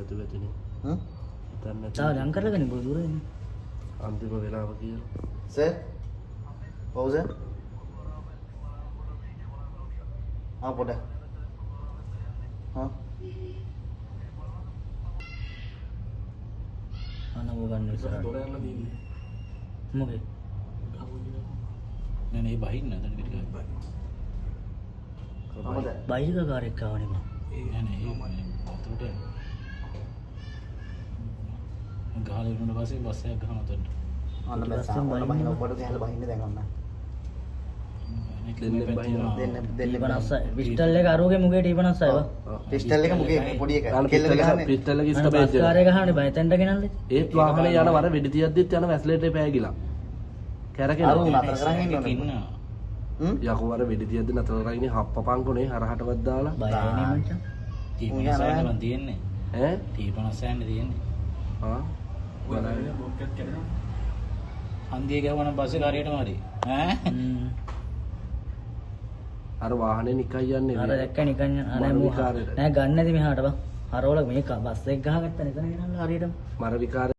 නැතුව ඇතිනේ. හිතන්න නැතුව. තා ලං කරලාගෙන බොරු දුර එන්නේ. අන්තිම වෙලාව කියලා. Sir? What was it? පොඩ. අනව ගන්න ඉස්සරහට. දොර යන්න තියෙන්නේ. මොකේ? නෑ නේ බහින්න දැන් පිට ගන්න. බයික කාර්යයක් ආවනේ මම. නෑ නේ අතට යන්න. ගහලා ඉන්න පස්සේ බස් එකක් ගහන උතන්ට. අන්න බස් එක බහින්න ඔබට ගහලා බහින්න දැන් ඔන්න. දෙන්න පිස්ටල් එක අරුගේ මුගේ ටීපනස්සයි බා. පිස්ටල් එක මුගේ පොඩි එක. කෙල්ල ගහන්නේ. පිස්ටල් එක ඉස්ත බෙහෙත්. කාර්යය ගහන්නේ බයතෙන්ට ගෙනල්ලේ. ඒත් වාහනේ යන වර වෙඩි තියද්දිත් යන වැස්ලේටේ පෑගිලා. කැරකෙනවා. අරු නතර කරන් ඉන්න ඕනේ. යකෝ වර වෙඩි තියද්දි නතර කරගෙන හප්පපංකොනේ හරහටවත් දාලා. බයනේ මචං. T50 මන් තියෙන්නේ. ඈ T50 තියෙන්නේ. ආ බලන්න බොක්කත් කරනවා. හන්දිය ගවනම් පස්සේ කාර්යයටම හරි. ඈ අර වාහනේ නිකන් යන්නේ අර දැක්ක නිකන් නෑ නෑ ගන්න නැති මෙහාට බා. හරවල මේක බස් එක ගහගත්තා නේද නේද හරියටම. මර විකාර